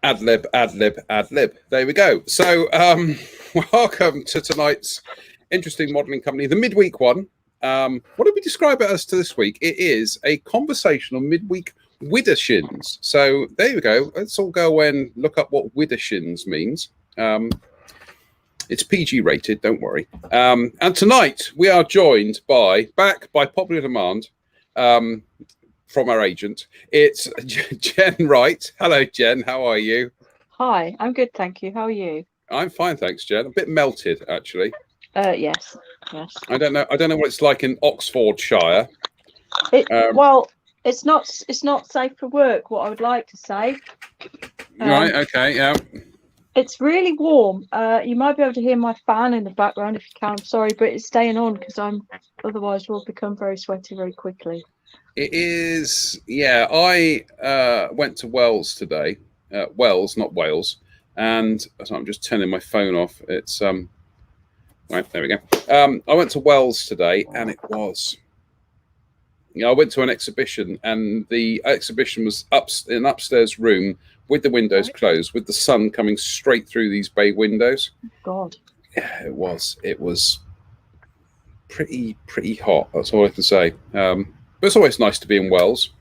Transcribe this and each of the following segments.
Ad lib, ad lib, ad lib. There we go. So, welcome to tonight's interesting modelling company, the midweek one. What did we describe it as to this week? It is a conversational midweek widdershins. So there you go. Let's all go and look up what widdershins means. It's PG rated, don't worry. And tonight we are joined back by popular demand, from our agent. It's Jen Wright. Hello, Jen. How are you? Hi, I'm good, thank you. How are you? I'm fine, thanks, Jen. A bit melted, actually. Yes. I don't know what it's like in Oxfordshire. Well, it's not safe for work. What I would like to say. Right. Okay. Yeah. It's really warm. You might be able to hear my fan in the background if you can. I'm sorry, but it's staying on because otherwise we'll become very sweaty very quickly. It is. Yeah. I went to Wells today. Wells, not Wales. And so I'm just turning my phone off. It's right, there we go. I went to Wells today, and it was. I went to an exhibition, and the exhibition was in an upstairs room with the windows closed, with the sun coming straight through these bay windows. God. Yeah, it was. It was pretty hot. That's all I can say. But it's always nice to be in Wells,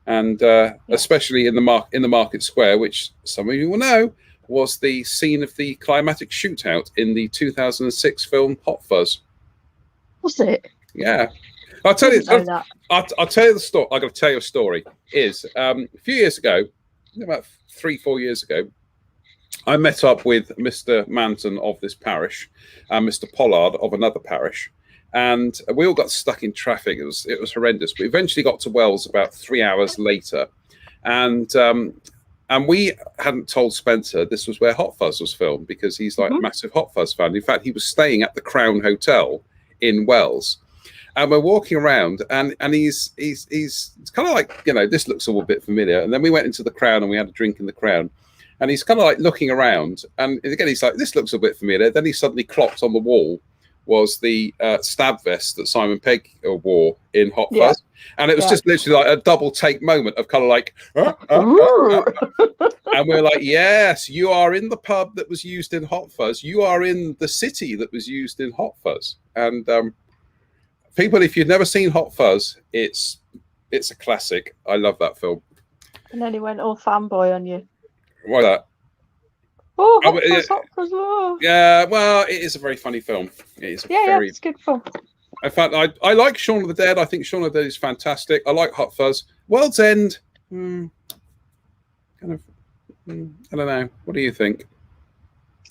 and especially in the market square, which some of you will know was the scene of the climatic shootout in the 2006 film Hot Fuzz. Was it? Yeah, I'll tell you. I'll tell you the story. I got to tell you a story. A few years ago, about 3-4 years ago, I met up with Mr. Manton of this parish and Mr. Pollard of another parish. And we all got stuck in traffic. It was horrendous. We eventually got to Wells about 3 hours later, and we hadn't told Spencer this was where Hot Fuzz was filmed, because he's like a massive Hot Fuzz fan. In fact, he was staying at the Crown Hotel in Wells, and we're walking around, and he's kind of like, this looks all a bit familiar. And then we went into the Crown and we had a drink in the Crown, and he's kind of like looking around, and again he's like, this looks a bit familiar. Then he suddenly clocked on the wall was the stab vest that Simon Pegg wore in Hot Fuzz. And it was just literally like a double take moment of kind of like, and we're like, yes, you are in the pub that was used in Hot Fuzz. You are in the city that was used in Hot Fuzz. And people, if you've never seen Hot Fuzz, it's a classic. I love that film. And then he went all fanboy on you. Why that? Oh, Hot Fuzz. Oh. Yeah, well, it is a very funny film. It is it's a good film. In fact, I like Shaun of the Dead. I think Shaun of the Dead is fantastic. I like Hot Fuzz. World's End, I don't know. What do you think?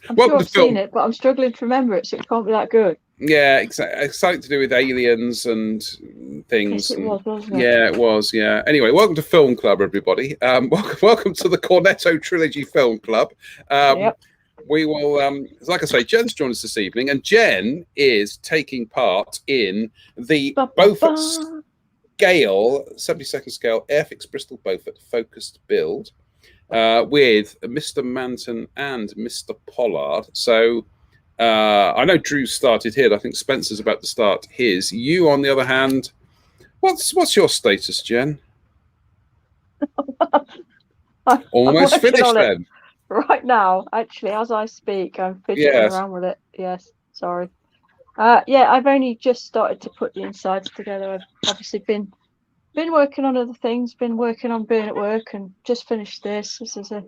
I'm sure I've seen it, but I'm struggling to remember it, so it can't be that good. Yeah, exactly. It's something to do with aliens and things. Yes, it was, wasn't it? Yeah, it was. Yeah. Anyway, welcome to Film Club, everybody. Welcome to the Cornetto Trilogy Film Club. We will, like I say, Jen's joined us this evening, and Jen is taking part in the Beaufort scale, 72nd scale Airfix Bristol Beaufort focused build with Mr. Manton and Mr. Pollard. So I know Drew started here. I think Spencer's about to start his. You, on the other hand, what's your status, Jen? Almost finished then. Right now, actually, as I speak, I'm fidgeting around with it. Yes, sorry. I've only just started to put the insides together. I've obviously been working on other things, been working on being at work, and just finished this. This is a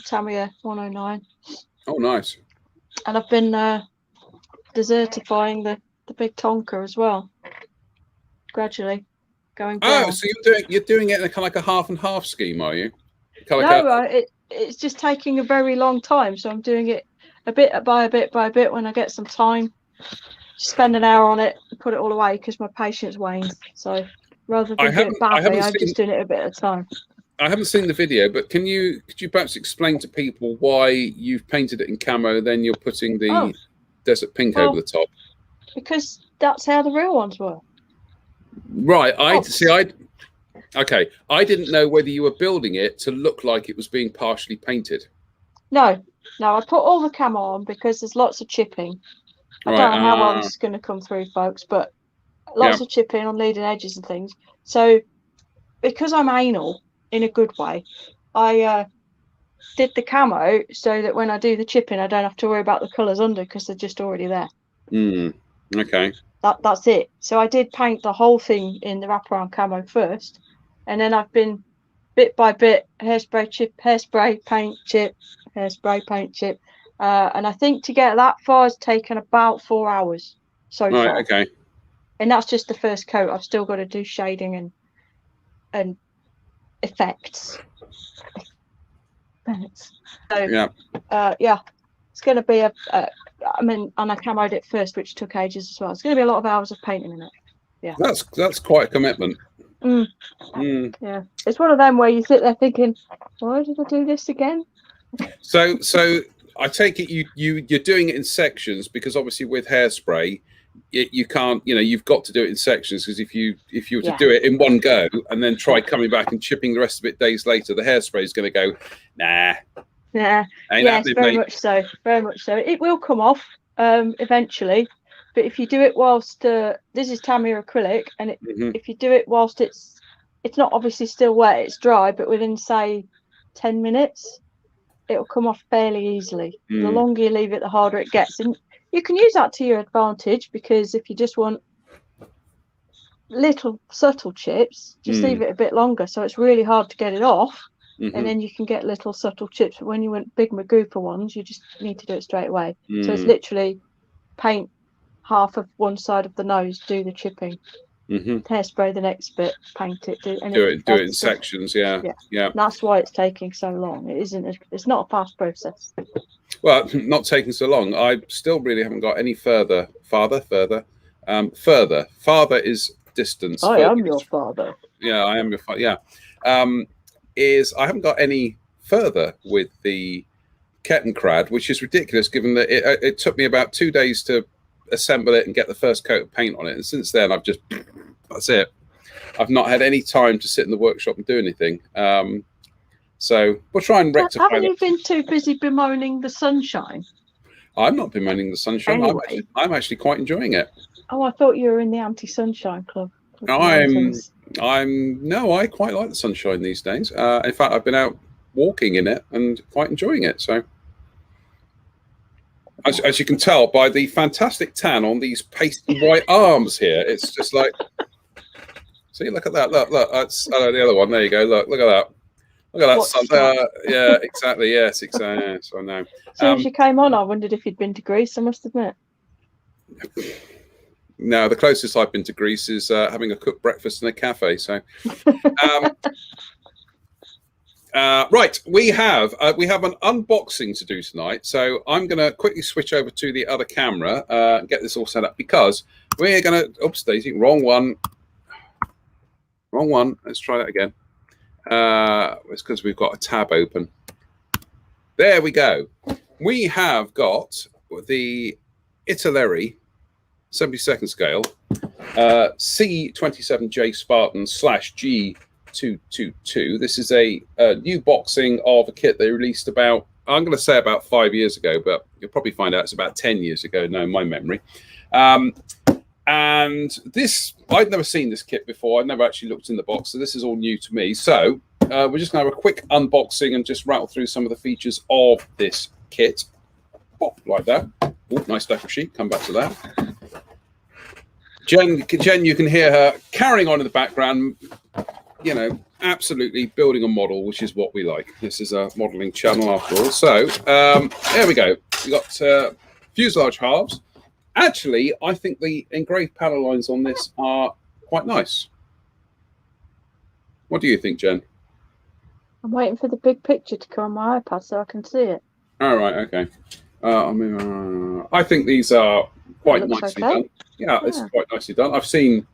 Tamiya 109. Oh, nice. And I've been desertifying the big Tonka as well. Gradually going down. Oh, so you're doing it in a kind of like a half and half scheme, are you? It's just taking a very long time, so I'm doing it a bit by bit when I get some time. Spend an hour on it, put it all away because my patience wanes. So rather than doing it badly, I'm just doing it a bit at a time. I haven't seen the video, but could you perhaps explain to people why you've painted it in camo, then you're putting the desert pink over the top? Because that's how the real ones were. Right. I didn't know whether you were building it to look like it was being partially painted. No, I put all the camo on because there's lots of chipping. I don't know how well this is going to come through, folks, but lots of chipping on leading edges and things. So because I'm anal in a good way, I did the camo so that when I do the chipping, I don't have to worry about the colours under because they're just already there. Okay. That's it. So I did paint the whole thing in the wraparound camo first, and then I've been bit by bit, hairspray, chip, hairspray, paint, chip, hairspray, paint, chip. And I think to get that far has taken about 4 hours so far. Okay. And that's just the first coat. I've still got to do shading and effects. So yeah, it's going to be and I camoed it first, which took ages as well. It's going to be a lot of hours of painting in it. Yeah, that's quite a commitment. Yeah, it's one of them where you sit there thinking, why did I do this again? So I take it you're doing it in sections, because obviously with hairspray you can't, you've got to do it in sections, because if you were to do it in one go and then try coming back and chipping the rest of it days later, the hairspray is going to go yes, very much so. It will come off eventually, but if you do it whilst this is Tamiya acrylic, and if you do it whilst it's not obviously still wet, it's dry, but within say 10 minutes it'll come off fairly easily. The longer you leave it, the harder it gets, and you can use that to your advantage, because if you just want little subtle chips, just leave it a bit longer, so it's really hard to get it off. And then you can get little subtle chips. But when you want big magooper ones, you just need to do it straight away. So it's literally paint half of one side of the nose, do the chipping, hairspray the next bit, paint it, do it in sections. Yeah. That's why it's taking so long. It's not a fast process. Well, not taking so long. I still really haven't got any further. Father is distance. I am your father. Yeah, I am your father. Yeah. I haven't got any further with the Kettenkrad, which is ridiculous given that it took me about 2 days to assemble it and get the first coat of paint on it. And since then, that's it. I've not had any time to sit in the workshop and do anything. So we'll try and rectify. Haven't you been too busy bemoaning the sunshine? I'm not bemoaning the sunshine. Anyway. I'm actually quite enjoying it. Oh, I thought you were in the anti-sunshine club. I quite like the sunshine these days. In fact, I've been out walking in it and quite enjoying it. So, as you can tell by the fantastic tan on these pasty white arms here, it's just like, see, look at that. Look, that's the other one. There you go. Look at that. Look at that sun. Yeah, exactly. Yes, exactly. Yes, I know. As soon as you came on, I wondered if you'd been to Greece, I must admit. No, the closest I've been to Greece is having a cooked breakfast in a cafe. So, right, we have an unboxing to do tonight. So I'm going to quickly switch over to the other camera and get this all set up, because we're going to. Oops, Daisy, wrong one. Let's try that again. It's because we've got a tab open. There we go. We have got the Italeri 72nd scale C27J Spartan /G222. This is a new boxing of a kit they released about 5 years ago, but you'll probably find out it's about 10 years ago now in my memory. And this, I'd never seen this kit before. I'd never actually looked in the box, so this is all new to me. So we're just going to have a quick unboxing and just rattle through some of the features of this kit. Pop, like that. Ooh, nice dapper sheet. Come back to that. Jen, you can hear her carrying on in the background, absolutely building a model, which is what we like. This is a modeling channel after all. So there we go. We've got fuselage halves. Actually, I think the engraved panel lines on this are quite nice. What do you think, Jen? I'm waiting for the big picture to come on my iPad so I can see it. All right, okay. I think these are quite nicely done. Yeah, it's quite nicely done. I've seen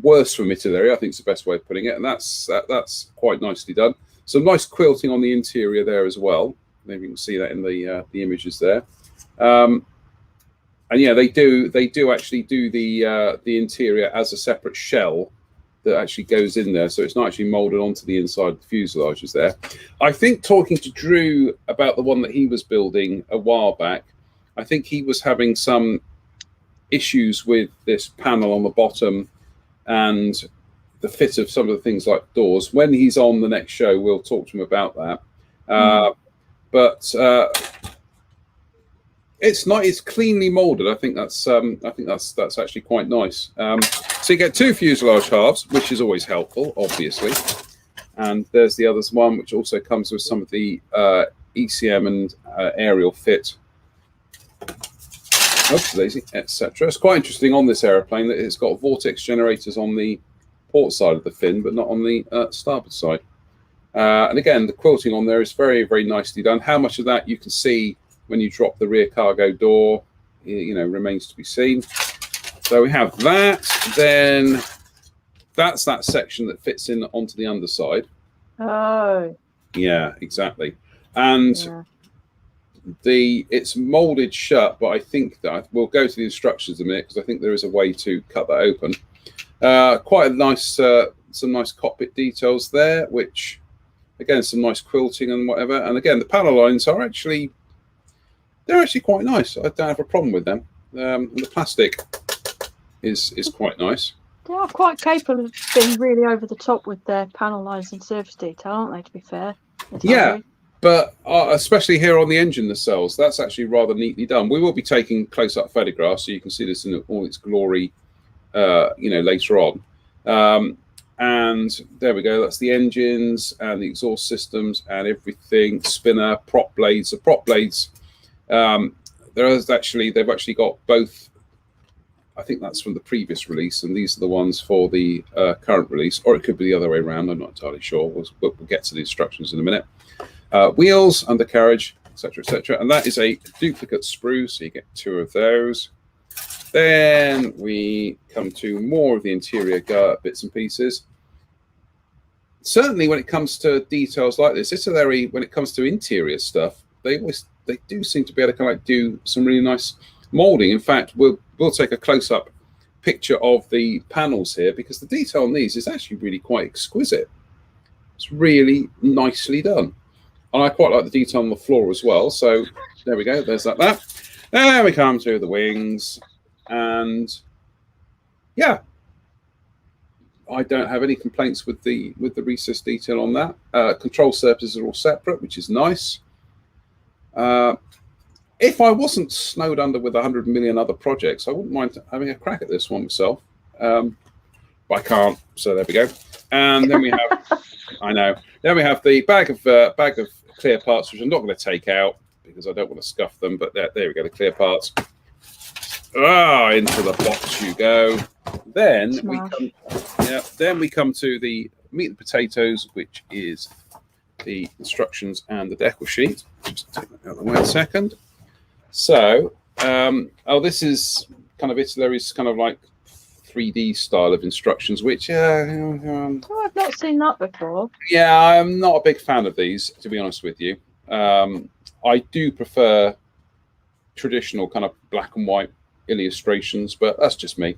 worse from Italy, I think is the best way of putting it, and that's quite nicely done. Some nice quilting on the interior there as well. Maybe you can see that in the images there. And yeah, they do actually do the interior as a separate shell that actually goes in there, so it's not actually molded onto the inside of the fuselages there. I think, talking to Drew about the one that he was building a while back, I think he was having some issues with this panel on the bottom and the fit of some of the things like doors. When he's on the next show, we'll talk to him about that. But it's not. It's cleanly molded. I think that's actually quite nice. So you get 2 fuselage halves, which is always helpful, obviously. And there's the others one, which also comes with some of the ECM and aerial fit, etc. It's quite interesting on this aeroplane that it's got vortex generators on the port side of the fin, but not on the starboard side. And again, the quilting on there is very, very nicely done. How much of that you can see when you drop the rear cargo door, remains to be seen. So we have that. Then that's that section that fits in onto the underside. Oh. Yeah, exactly. And it's molded shut, but I think that we'll go to the instructions in a minute because I think there is a way to cut that open. Quite a nice, some nice cockpit details there, which again, some nice quilting and whatever. And again, the panel lines are actually quite nice. I don't have a problem with them. And the plastic is quite nice. They are quite capable of being really over the top with their panel lines and surface detail, aren't they, to be fair? Yeah, but especially here on the engine nacelles, that's actually rather neatly done. We will be taking close-up photographs so you can see this in all its glory, later on. And there we go. That's the engines and the exhaust systems and everything. Spinner, prop blades. The prop blades, they've actually got both. I think that's from the previous release, and these are the ones for the current release, or it could be the other way around. I'm not entirely sure. We'll get to the instructions in a minute. Wheels, undercarriage, etc., etc. And that is a duplicate sprue, so you get 2 of those. Then we come to more of the interior bits and pieces. Certainly, when it comes to details like this, when it comes to interior stuff, they do seem to be able to kind of do some really nice molding. In fact, we'll take a close-up picture of the panels here because the detail on these is actually really quite exquisite. It's really nicely done. And I quite like the detail on the floor as well. So there we go. There's that. Then we come to the wings. And yeah, I don't have any complaints with the recessed detail on that. Control surfaces are all separate, which is nice. If I wasn't snowed under with 100 million other projects, I wouldn't mind having a crack at this one myself. But I can't, so there we go. And then we have, I know. Then we have the bag of clear parts, which I'm not going to take out because I don't want to scuff them. But there we go, the clear parts. Into the box you go. Then we come to the meat and potatoes, which is the instructions and the decal sheet. Just take that out of the way a second. So, this is kind of Italy's kind of like 3D style of instructions, which I've not seen that before. Yeah, I'm not a big fan of these, to be honest with you. I do prefer traditional kind of black and white illustrations, but that's just me.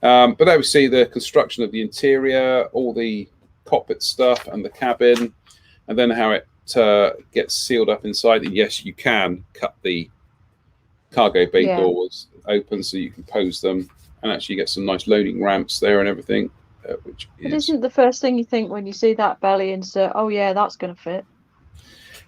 But there we see the construction of the interior, all the cockpit stuff and the cabin, and then how it gets sealed up inside. And yes, you can cut the cargo bay doors open so you can pose them and actually get some nice loading ramps there and everything. It isn't the first thing you think when you see that belly insert. Oh yeah, that's going to fit.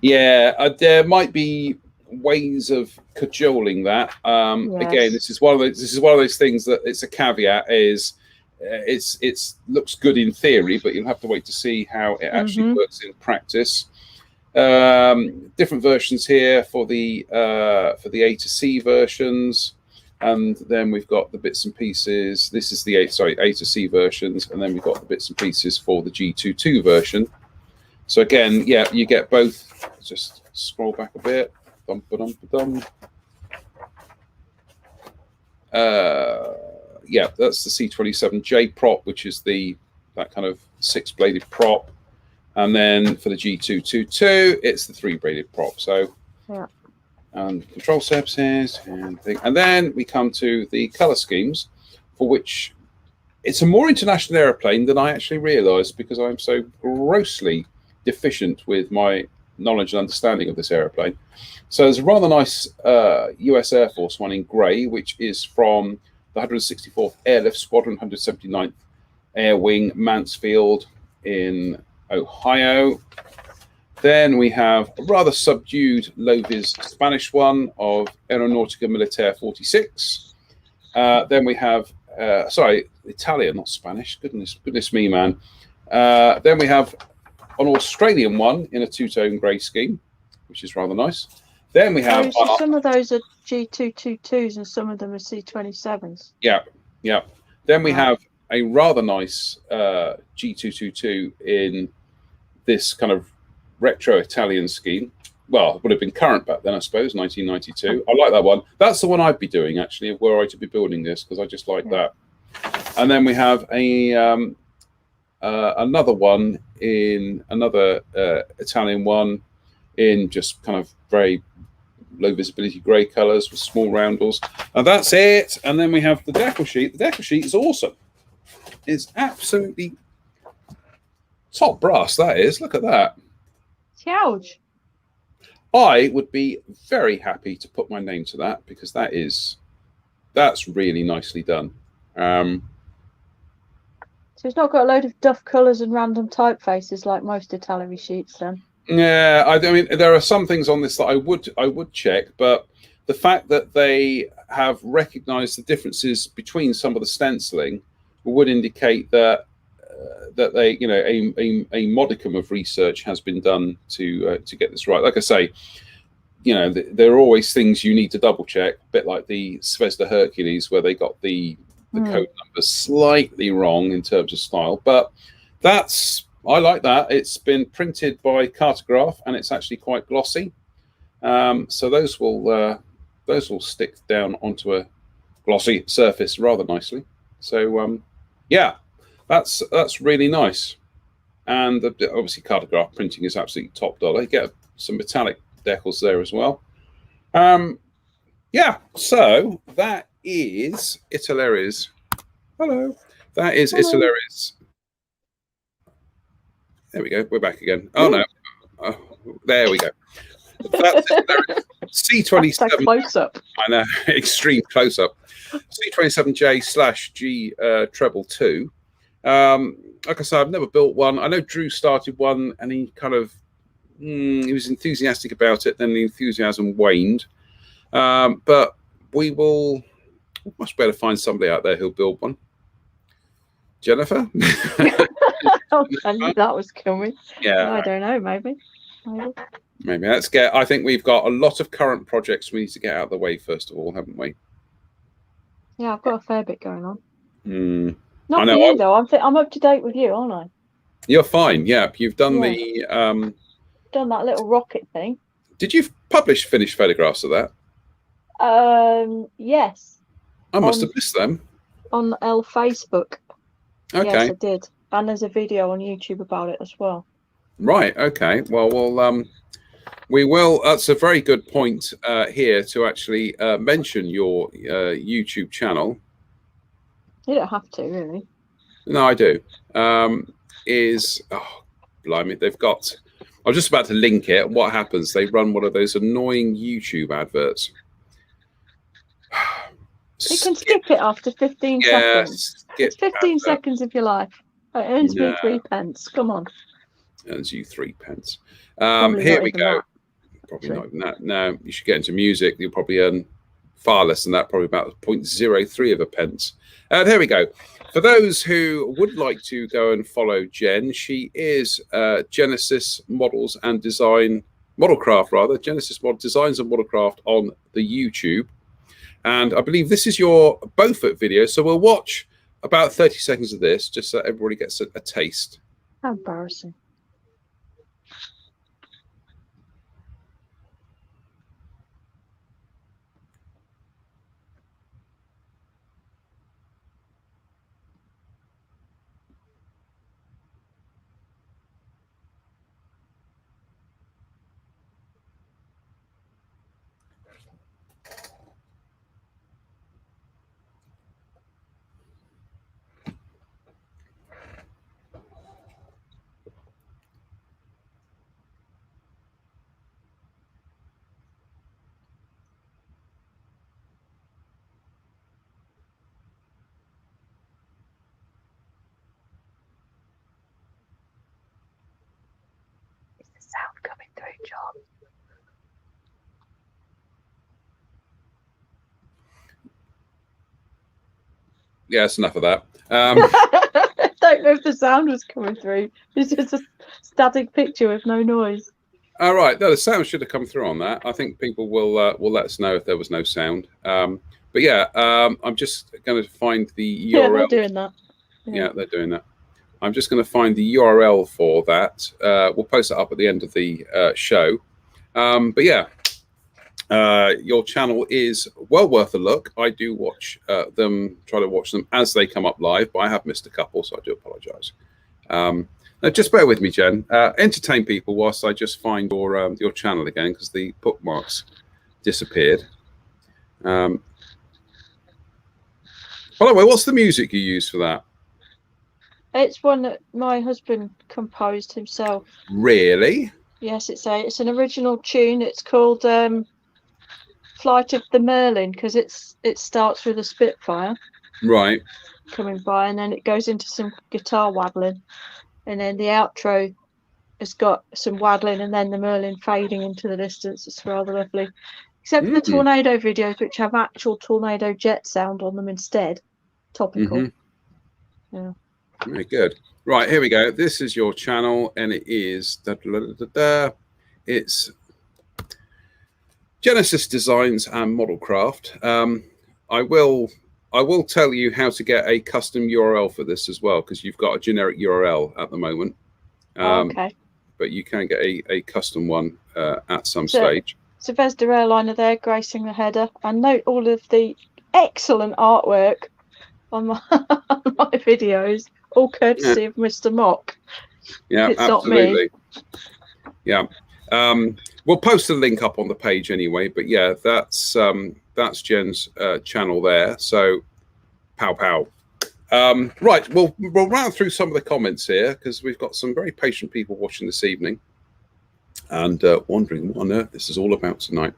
Yeah, there might be ways of cajoling that. Again, this is one of those things that it's a caveat. Is it's looks good in theory, but you'll have to wait to see how it actually works in practice. Different versions here for the A to C versions, and then we've got the bits and pieces. This is the A to C versions, and then we've got the bits and pieces for the G22 version. So again, yeah, you get both. Just scroll back a bit. Yeah, that's the C27J prop, which is that kind of 6-bladed prop. And then for the G222, it's the 3-bladed prop. So, control surfaces and things. And then we come to the color schemes, for which it's a more international airplane than I actually realized because I'm so grossly deficient with my knowledge and understanding of this airplane. So there's a rather nice US Air Force one in gray, which is from the 164th Airlift Squadron, 179th Air Wing, Mansfield in Ohio. Then we have a rather subdued low-vis Spanish one of Aeronautica Militaire 46. Then we have, sorry, Italian, not Spanish. Goodness me, man. Then we have an Australian one in a two-tone grey scheme, which is rather nice. Then we have... so some of those are G222s and some of them are C27s. Yeah, yeah. Then we have a rather nice G222 in this kind of retro Italian scheme. Well, it would have been current back then, I suppose, 1992. I like that one. That's the one I'd be doing, actually, were I to be building this, because I just like that. And then we have a another one in another Italian one in just kind of very low visibility grey colours with small roundels. And that's it. And then we have the decal sheet. The decal sheet is awesome. It's absolutely top brass, that is. Look at that. It's huge. I would be very happy to put my name to that, because that's really nicely done. So it's not got a load of duff colours and random typefaces like most Italian sheets then. Yeah, I mean, there are some things on this that I would check, but the fact that they have recognised the differences between some of the stenciling would indicate that they, you know, a modicum of research has been done to get this right. Like I say, you know, there are always things you need to double check, a bit like the Zvezda Hercules, where they got the code numbers slightly wrong in terms of style, but I like that. It's been printed by Cartograph, and it's actually quite glossy. So those will stick down onto a glossy surface rather nicely. So yeah, that's really nice. And obviously Cartograph printing is absolutely top dollar. You get some metallic decals there as well. Yeah, so that is Italeri's. Hello. That is Italeri's. There we go. We're back again. Oh no. Oh, there we go. That's C27. Close up. I know, extreme close up. C27J/G treble 2. Like I said, I've never built one. I know Drew started one, and he kind of he was enthusiastic about it. Then the enthusiasm waned. But we must be able to find somebody out there who'll build one. Jennifer. I knew that was coming. Yeah, I don't know. Maybe. Let's get. I think we've got a lot of current projects we need to get out of the way first of all, haven't we? Yeah, I've got a fair bit going on. Not for you though. I'm up to date with you, aren't I? You're fine. Yeah, you've done the done that little rocket thing. Did you publish finished photographs of that? Yes. I must have missed them. On Facebook. Okay. Yes, I did. And there's a video on YouTube about it as well. Right. Okay. Well, we will. That's a very good point here to actually mention your YouTube channel. You don't have to, really. No, I do. Blimey, they've got. I was just about to link it. What happens? They run one of those annoying YouTube adverts. You can skip it after 15 seconds. It's 15 seconds of your life. It earns me 3 pence. Come on. Earns you 3 pence. Here we go. Probably not even that. No, you should get into music. You'll probably earn far less than that, probably about 0.03 of a pence. And here we go. For those who would like to go and follow Jen, she is Genesis Models and Design, Modelcraft rather, Genesis Model Designs and Modelcraft on the YouTube. And I believe this is your Beaufort video. So we'll watch about 30 seconds of this, just so everybody gets a taste. How embarrassing. sound coming through, John? Yeah, that's enough of that. I don't know if the sound was coming through. It's just a static picture with no noise. All right, no, the sound should have come through on that. I think people will let us know if there was no sound. But yeah, I'm just going to find the URL. Yeah, they're doing that. Yeah, they're doing that. I'm just going to find the URL for that. We'll post it up at the end of the show. But yeah, your channel is well worth a look. I do watch them, try to watch them as they come up live, but I have missed a couple, so I do apologise. Now just bear with me, Jen. Entertain people whilst I just find your channel again, because the bookmarks disappeared. By the way, what's the music you use for that? It's one that my husband composed himself. Really? Yes, it's an original tune. It's called Flight of the Merlin, because it starts with a Spitfire, right, coming by, and then it goes into some guitar waddling, and then the outro has got some waddling, and then the Merlin fading into the distance. It's rather lovely, except for the tornado videos, which have actual tornado jet sound on them instead. Topical. Yeah. Very good. Right, here we go. This is your channel, and it is it's Genesis Designs and Model Craft. I will tell you how to get a custom URL for this as well, because you've got a generic URL at the moment. Okay. But you can get a custom one at some stage. So there's the airliner there gracing the header, and note all of the excellent artwork on my videos, all courtesy of Mr. Mock. Yeah, it's absolutely. Not me. Yeah. We'll post a link up on the page anyway, but yeah, that's Jen's channel there. So, pow pow. Right, we'll round through some of the comments here, because we've got some very patient people watching this evening and wondering what on earth this is all about tonight.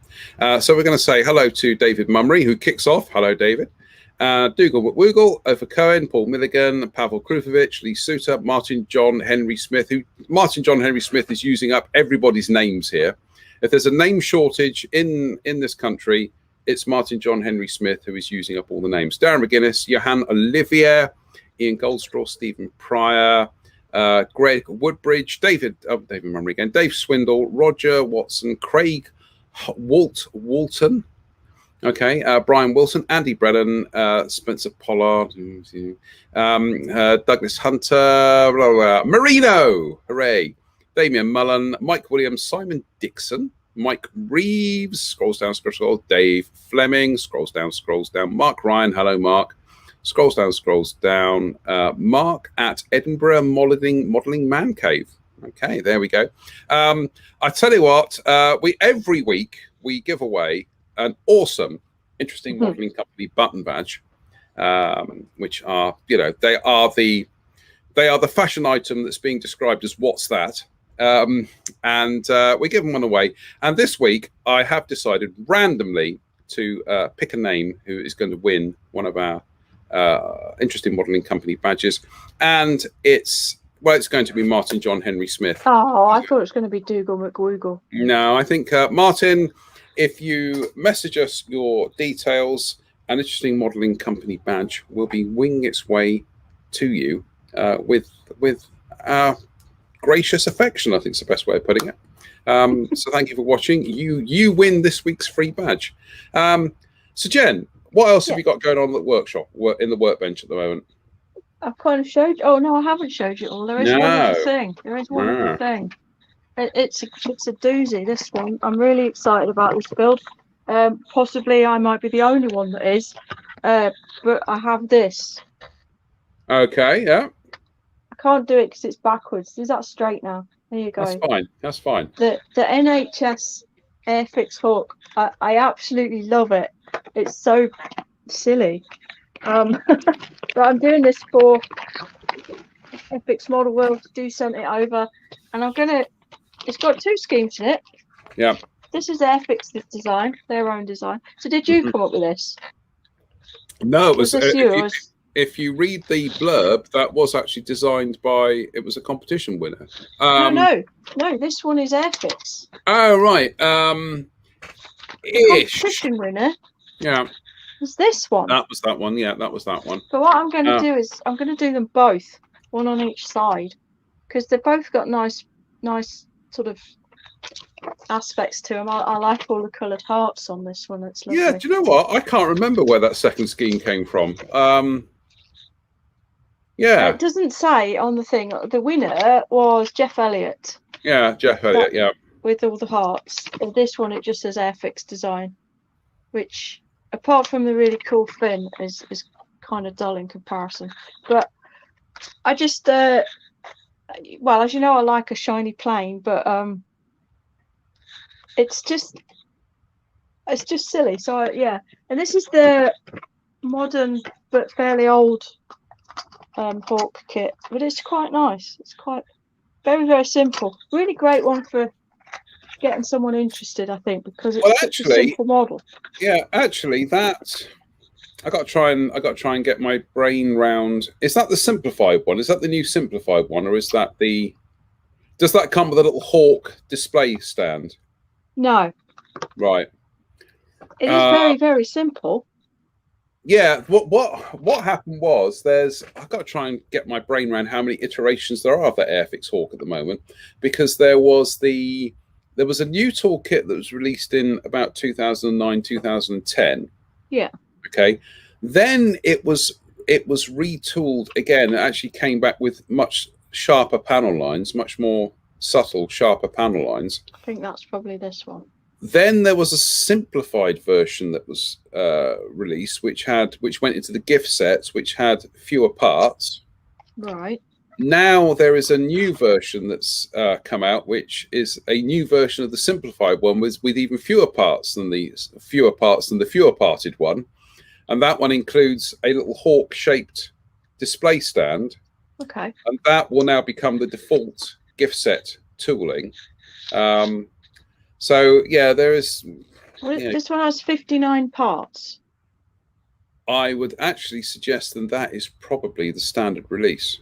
So we're going to say hello to David Mummery, who kicks off. Hello, David. Dougal McWoogle, Ofer Cohen, Paul Milligan, Pavel Krufovich, Lee Suter, Martin John Henry Smith. Martin John Henry Smith is using up everybody's names here. If there's a name shortage in this country, it's Martin John Henry Smith who is using up all the names. Darren McGuinness, Johan Olivier, Ian Goldstraw, Stephen Pryor, Greg Woodbridge, David Mummery again, Dave Swindle, Roger Watson, Craig Walton. Okay, Brian Wilson, Andy Brennan, Spencer Pollard, Douglas Hunter, blah, blah, Marino, hooray, Damian Mullen, Mike Williams, Simon Dixon, Mike Reeves, scrolls down, Dave Fleming, scrolls down, Mark Ryan, hello Mark, scrolls down, Mark at Edinburgh Modelling Man Cave. Okay, there we go. I tell you what, every week we give away an awesome, interesting modeling company button badge, which are, they are the fashion item that's being described as what's that, and we're giving one away. And this week I have decided randomly to pick a name who is going to win one of our interesting modeling company badges, and it's going to be Martin John Henry Smith. Oh, I thought it was going to be Dougal McWoogle. No, I think Martin, if you message us your details, an interesting modeling company badge will be winging its way to you with our gracious affection, I think is the best way of putting it. So thank you for watching. You win this week's free badge. So Jen, what else have you got going on at the workshop, in the workbench at the moment? I've kind of showed you. Oh no, I haven't showed you all. There is one other thing. There is one other thing. It's a doozy, this one. I'm really excited about this build. Possibly I might be the only one that is, but I have this. Okay, yeah. I can't do it because it's backwards. Is that straight now? There you go. That's fine. The NHS Airfix hook. I absolutely love it. It's so silly. But I'm doing this for Airfix Model World. Do send it over, and I'm gonna. It's got two schemes in it. Yeah. This is Airfix design, their own design. So did you come up with this? No, it was this you? if you read the blurb, that was actually designed by, it was a competition winner. No, this one is Airfix. Oh, right. The competition winner. Yeah. Was this one? That was that one. Yeah, that was that one. But what I'm going to do is I'm going to do them both, one on each side, because they've both got nice sort of aspects to them. I like all the coloured hearts on this one. It's lovely. Yeah, do you know what? I can't remember where that second scheme came from. Yeah. It doesn't say on the thing. The winner was Jeff Elliott. Yeah, Jeff Elliott, yeah. With all the hearts. And this one, it just says Airfix Design, which, apart from the really cool fin, is kind of dull in comparison. But I just, well, as you know, I like a shiny plane, but it's just silly. So yeah, and this is the modern but fairly old Hawk kit, but it's quite nice. It's quite very, very simple. Really great one for getting someone interested, I think, because it's such a simple model. Yeah, actually, that I got to try and get my brain round. Is that the simplified one? Is that the new simplified one, or is that the? Does that come with a little Hawk display stand? No. Right. It is very, very simple. Yeah. What happened was I've got to try and get my brain around how many iterations there are of that Airfix Hawk at the moment, because there was a new toolkit that was released in about 2009, 2010. Yeah. Okay. Then it was retooled again. It actually came back with much sharper panel lines, much more subtle, sharper panel lines. I think that's probably this one. Then there was a simplified version that was released, which went into the gift sets, which had fewer parts. Right. Now there is a new version that's come out, which is a new version of the simplified one with even fewer parts than the fewer parted one, and that one includes a little Hawk-shaped display stand. Okay. And that will now become the default gift set tooling. So yeah, there is. This one has 59 parts. I would actually suggest that is probably the standard release.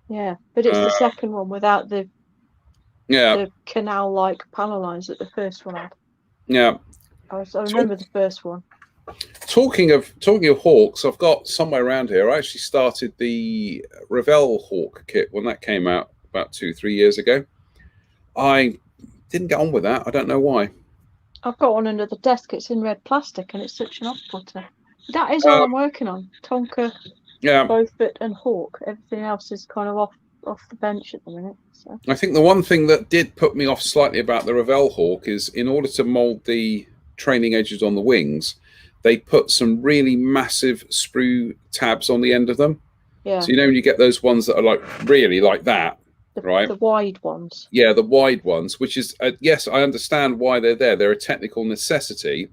Yeah, but it's the second one without the canal-like panel lines that the first one had. Yeah, I remember the first one. Talking of Hawks, I've got somewhere around here. I actually started the Revell Hawk kit when that came out about 2-3 years ago. I didn't get on with that. I don't know why. I've got one under the desk. It's in red plastic, and it's such an off-putter. That is all I'm working on. Tonka, Beaufort, and Hawk. Everything else is kind of off the bench at the minute. So. I think the one thing that did put me off slightly about the Revell Hawk is, in order to mould the training edges on the wings, they put some really massive sprue tabs on the end of them. Yeah. So when you get those ones that are like really like that, right? The wide ones. Yeah, the wide ones, which is yes, I understand why they're there. They're a technical necessity,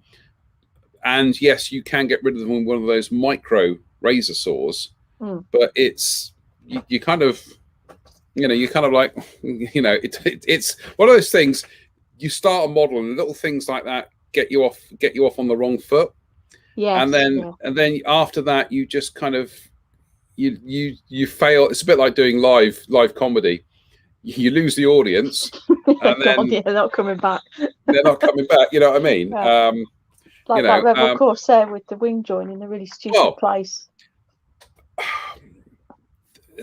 and yes, you can get rid of them with one of those micro razor saws. But it's you kind of like it's one of those things. You start a model and little things like that get you off on the wrong foot. Yeah. And then after that, you just kind of you fail. It's a bit like doing live comedy. You lose the audience, and then they're not coming back. They're not coming back. You know what I mean? Yeah. Like that Rebel Corsair with the wing joint in a really stupid place.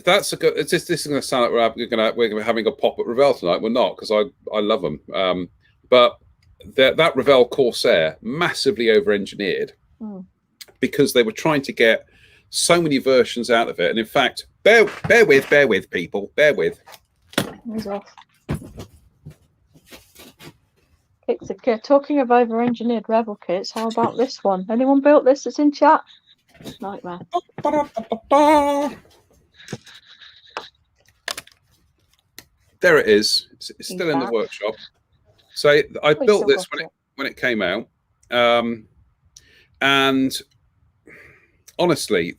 That's a good. This is going to sound like we're having a pop at Revell tonight. We're not, because I love them. But that Revell Corsair, massively over-engineered, because they were trying to get so many versions out of it. And in fact, bear with people, bear with. He's off. Talking of over-engineered Rebel kits, how about this one? Anyone built this that's in chat? Nightmare. There it is. It's still in the workshop. So I built this when it came out, and honestly,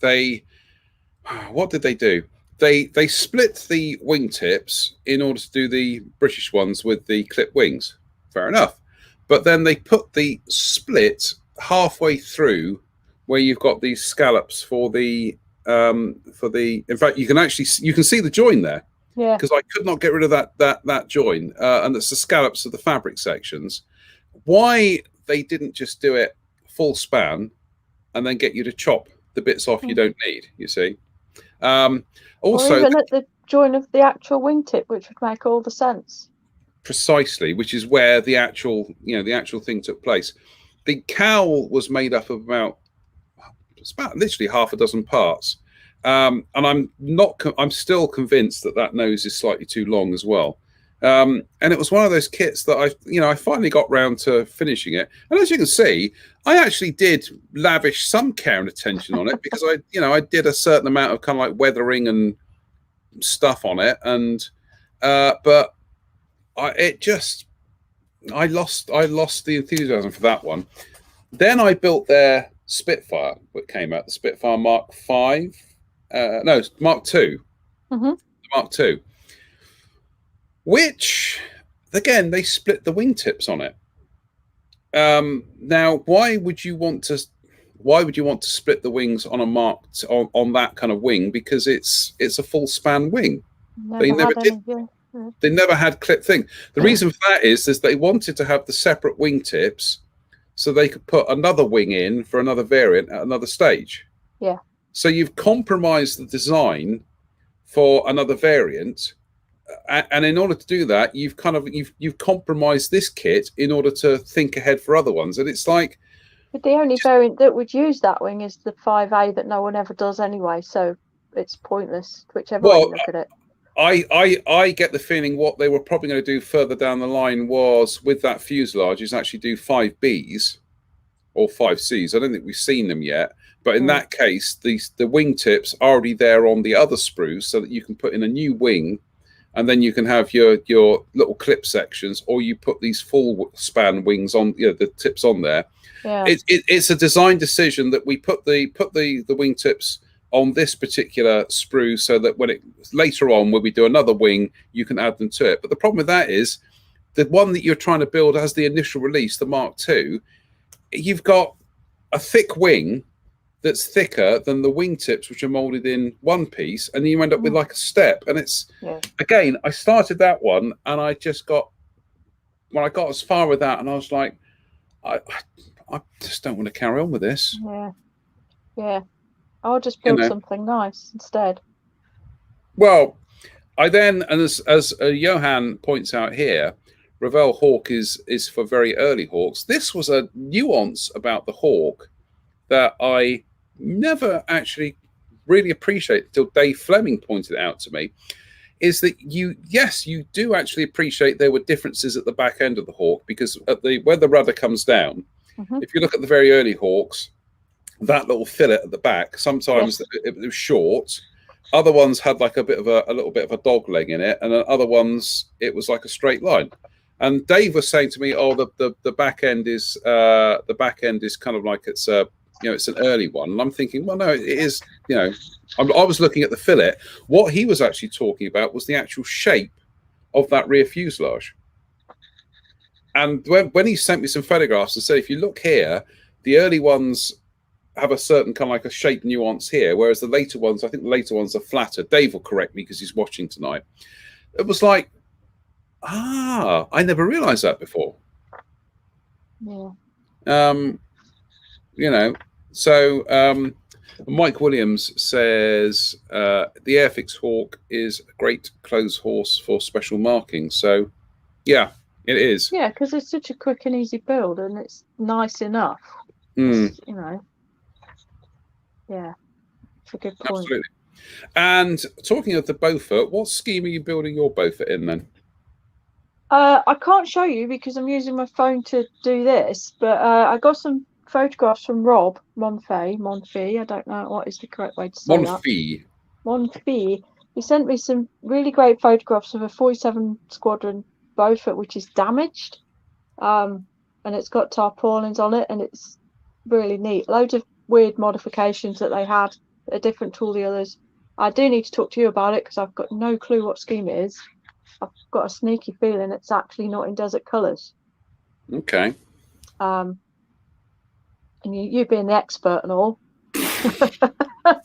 what did they do? They split the wingtips in order to do the British ones with the clip wings. Fair enough. But then they put the split halfway through where you've got these scallops for the for the. In fact, you can see the join there. Yeah. Because I could not get rid of that join, and it's the scallops of the fabric sections. Why they didn't just do it full span, and then get you to chop the bits off you don't need? You see. Also, or even at the join of the actual wingtip, which would make all the sense. Precisely, which is where the actual thing took place. The cowl was made up of about literally half a dozen parts. And I'm still convinced that nose is slightly too long as well. And it was one of those kits that I finally got round to finishing it. And as you can see, I actually did lavish some care and attention on it because I did a certain amount of kind of like weathering and stuff on it. And but I lost the enthusiasm for that one. Then I built their Spitfire that came out, the Spitfire Mark V. No, Mark II. Mm-hmm. Mark II. Which, again, they split the wingtips on it. Now, why would you want to split the wings on a on that kind of wing? Because it's a full span wing. They never did. They never had clip thing. The reason for that is they wanted to have the separate wingtips so they could put another wing in for another variant at another stage. Yeah. So you've compromised the design for another variant, and in order to do that, you've compromised this kit in order to think ahead for other ones. And it's like, but the only variant that would use that wing is the 5A that no one ever does anyway. So it's pointless, whichever way you look at it. I get the feeling what they were probably going to do further down the line was with that fuselage is actually do 5Bs or 5Cs. I don't think we've seen them yet. But in that case, the wingtips are already there on the other sprues so that you can put in a new wing and then you can have your little clip sections, or you put these full span wings on, the tips on there. Yeah. It's a design decision that we put the wingtips on this particular sprue so that later on when we do another wing, you can add them to it. But the problem with that is the one that you're trying to build as the initial release, the Mark II, you've got a thick wing that's thicker than the wingtips, which are molded in one piece, and you end up with like a step. And it's again, I started that one, and I got as far with that, and I was like, I just don't want to carry on with this. Yeah. I'll just build something nice instead. Well, I then, and as Johan points out here, Revell Hawk is for very early Hawks. This was a nuance about the Hawk that I never actually really appreciated until Dave Fleming pointed it out to me, is that you do actually appreciate there were differences at the back end of the Hawk, because where the rudder comes down, if you look at the very early Hawks, that little fillet at the back, sometimes it was short. Other ones had like a little bit of a dog leg in it, and then other ones it was like a straight line. And Dave was saying to me, "Oh, the back end is kind of like it's an early one." And I'm thinking, well, no, it is. I was looking at the fillet. What he was actually talking about was the actual shape of that rear fuselage. And when he sent me some photographs and said, if you look here, the early ones have a certain kind of like a shape nuance here, whereas the later ones, I think the later ones are flatter. Dave will correct me because he's watching tonight. It was like, I never realized that before. Yeah. So Mike Williams says the Airfix Hawk is a great clothes horse for special marking. So, yeah, it is. Yeah, because it's such a quick and easy build, and it's nice enough. Yeah, it's a good point. Absolutely. And talking of the Beaufort, what scheme are you building your Beaufort in then? I can't show you because I'm using my phone to do this, but I got some photographs from Rob Monfey. I don't know what is the correct way to say that. Monfey. He sent me some really great photographs of a 47 Squadron Beaufort, which is damaged, and it's got tarpaulins on it, and it's really neat. Loads of weird modifications that they had that are different to all the others. I do need to talk to you about it because I've got no clue what scheme it is. I've got a sneaky feeling it's actually not in desert colours. Okay. And you being the expert and all.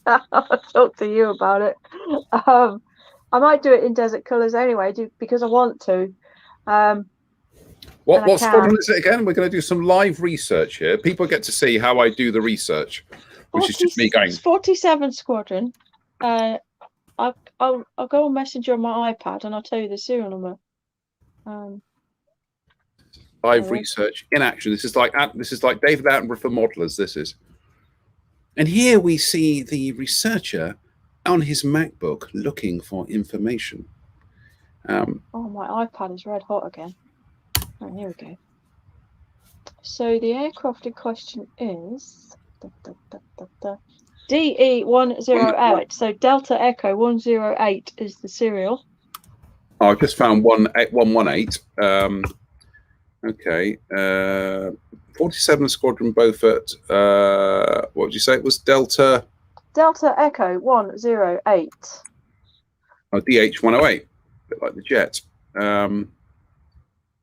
I'll talk to you about it. I might do it in desert colours anyway, because I want to. What squadron is it again? We're going to do some live research here. People get to see how I do the research, which is just me going. 47 Squadron. I'll go on Messenger on my iPad and I'll tell you the serial number. Live research in action. This is like David Attenborough for modelers. This is, and here we see the researcher on his MacBook looking for information. Oh, my iPad is red hot again. Oh, here we go. So the aircraft in question is DE108. So Delta Echo 108 is the serial. Oh, I've just found 118. Okay. 47 Squadron Beaufort. What did you say? It was Delta Echo 108. Oh, DH108. A bit like the jet.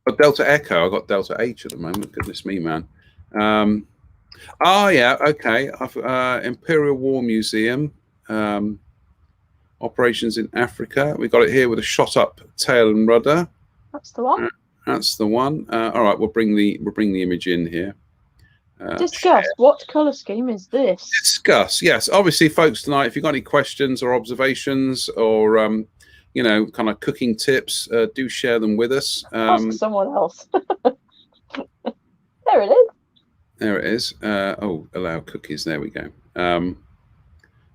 But Delta Echo, I got Delta H at the moment. Goodness me, man. Oh yeah, okay. Imperial War Museum, operations in Africa. We got it here with a shot up tail and rudder. That's the one. That's the one. All right, we'll bring the image in here. Discuss. Share. What colour scheme is this? Discuss. Yes, obviously, folks. Tonight, if you've got any questions or observations or kind of cooking tips, do share them with us. Ask someone else. There it is. There it is. Oh, allow cookies. There we go.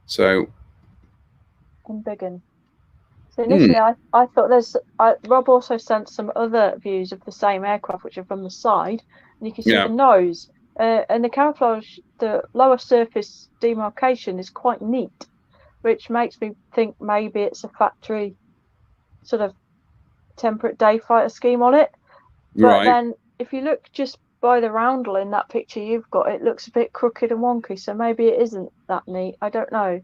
So. Unbiggen. So initially, I thought Rob also sent some other views of the same aircraft, which are from the side, and you can see the nose. And the camouflage, the lower surface demarcation is quite neat, which makes me think maybe it's a factory sort of temperate day fighter scheme on it. But then if you look just by the roundel in that picture you've got, it looks a bit crooked and wonky, so maybe it isn't that neat. I don't know.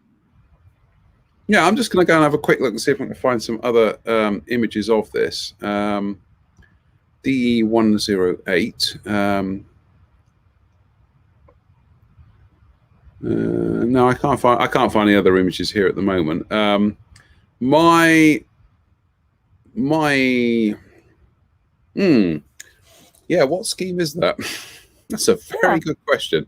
Yeah, I'm just going to go and have a quick look and see if I can find some other images of this. DE108. No, I can't find any other images here at the moment. Yeah, what scheme is that? That's a very good question.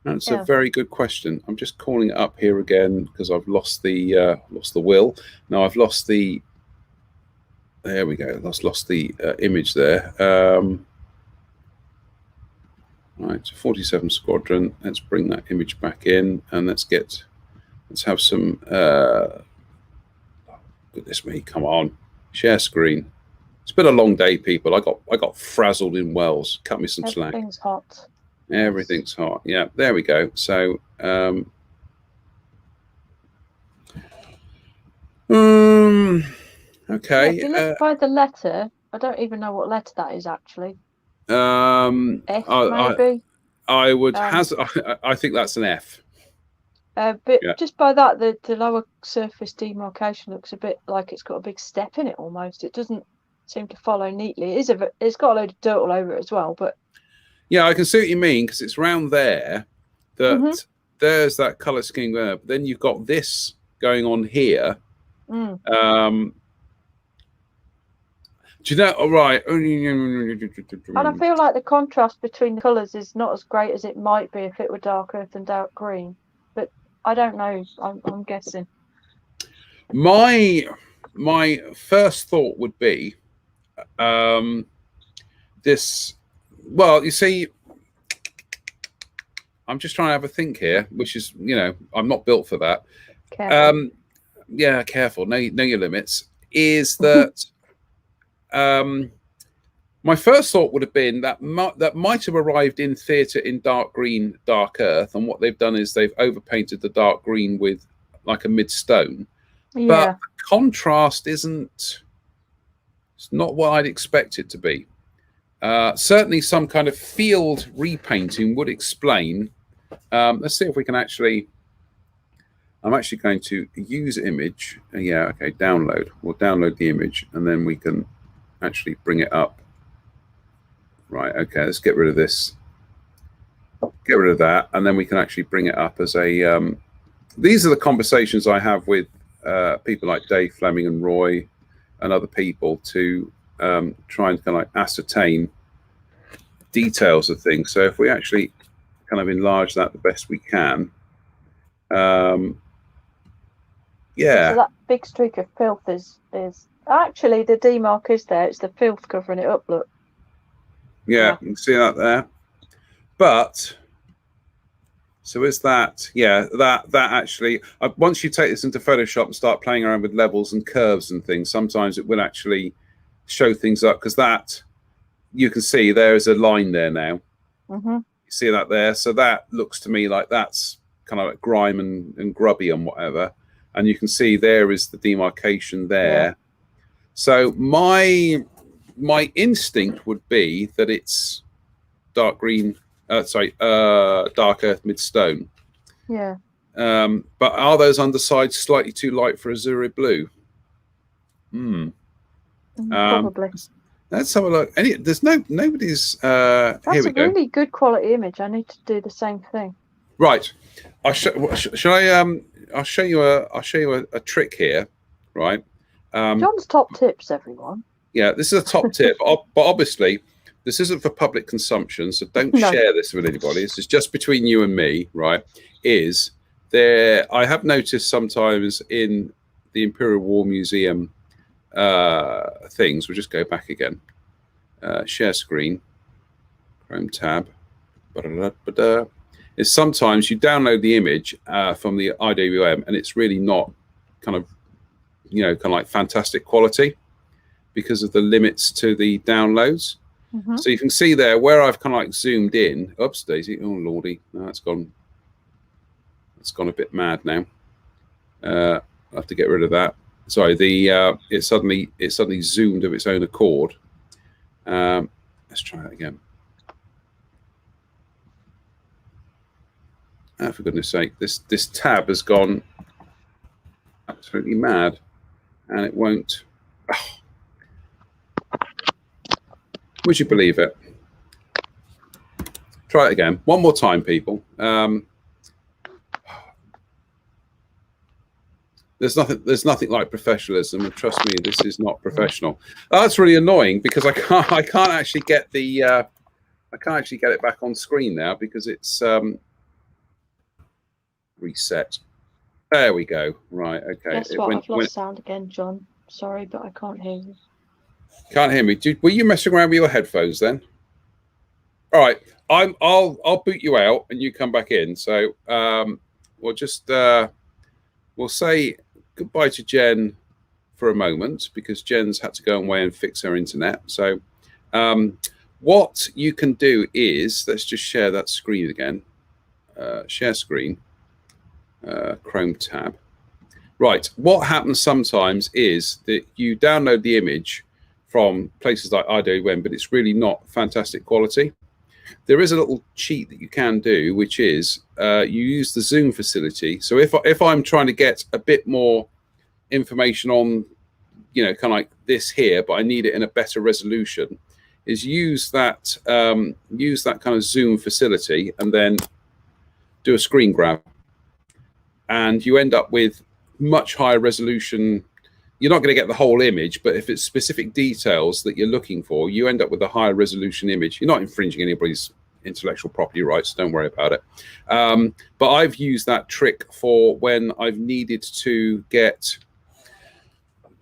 That's a very good question. I'm just calling it up here again because I've lost the will. No, I've lost the. There we go. Lost the image there. Right, so 47 Squadron. Let's bring that image back in and let's have some. Goodness me! Come on, share screen. It's been a long day, people. I got frazzled in Wells. Cut me some slack. Everything's hot. Everything's hot. Yeah, there we go. So, okay. Yeah, if you look by the letter, I don't even know what letter that is actually. F, maybe. I would I think that's an F. But just by that, the lower surface demarcation looks a bit like it's got a big step in it almost. It doesn't seem to follow neatly. It's got a load of dirt all over it as well, but. Yeah, I can see what you mean because it's round there. There's that color scheme there. But then you've got this going on here. Do you know? All right. And I feel like the contrast between the colors is not as great as it might be if it were dark earth and dark green. But I don't know. I'm guessing. My first thought would be this. Well, you see, I'm just trying to have a think here, which is, I'm not built for that. Careful. Yeah, careful. Know your limits. Is that my first thought would have been that might have arrived in theatre in dark green, dark earth, and what they've done is they've overpainted the dark green with like a mid-stone. Yeah. But the contrast it's not what I'd expect it to be. Certainly some kind of field repainting would explain. Let's see if we can actually. I'm actually going to use image. Yeah, okay, download. We'll download the image and then we can actually bring it up. Right, okay, let's get rid of this. Get rid of that, and then we can actually bring it up as a these are the conversations I have with people like Dave Fleming and Roy and other people to try and kind of like ascertain details of things. So if we actually kind of enlarge that the best we can, yeah. So that big streak of filth is actually the demarc is there. It's the filth covering it up. Look. Yeah, you can see that there. But so is that? Yeah, that actually. Once you take this into Photoshop and start playing around with levels and curves and things, sometimes it will actually show things up, because that you can see there is a line there now. Mm-hmm. You see that there? So that looks to me like that's kind of like grime and grubby and whatever. And you can see there is the demarcation there. Yeah. So my instinct would be that it's dark green. Dark earth mid stone. Yeah. But are those undersides slightly too light for azure blue? Probably. Let's have a look. There's nobody's. That's here we a go. really good quality image. I need to do the same thing. Right. I'll show you a trick here. Right. John's top tips, everyone. Yeah, this is a top tip, but obviously this isn't for public consumption, so don't share this with anybody. This is just between you and me, right? I have noticed sometimes in the Imperial War Museum things, we'll just go back again. Share screen, Chrome tab. Is sometimes you download the image from the IWM and it's really not kind of like fantastic quality because of the limits to the downloads. Mm-hmm. So you can see there where I've kind of like zoomed in. Oops, Daisy. Oh lordy, no, it's gone a bit mad now. I have to get rid of that. Sorry, it suddenly zoomed of its own accord. Let's try that again. Oh, for goodness sake, this tab has gone absolutely mad, and it won't. Oh. Would you believe it? Try it again. One more time, people. There's nothing like professionalism, and trust me, this is not professional. Oh, that's really annoying because I can't actually get it back on screen now because it's reset. There we go. Right. Okay. Guess what? I've lost sound again, John. Sorry, but I can't hear you. Can't hear me. Were you messing around with your headphones then? All right. I'll boot you out and you come back in. So we'll just we'll say goodbye to Jen for a moment because Jen's had to go away and fix her internet. So what you can do is let's just share that screen again. Share screen. Chrome tab. Right. What happens sometimes is that you download the image from places like IWM, but it's really not fantastic quality. There is a little cheat that you can do, which is you use the zoom facility. So if I'm trying to get a bit more information on, kind of like this here, but I need it in a better resolution, is use that kind of zoom facility and then do a screen grab, and you end up with much higher resolution. You're not going to get the whole image, but if it's specific details that you're looking for, you end up with a higher resolution image. You're not infringing anybody's intellectual property rights, so don't worry about it. But I've used that trick for when I've needed to get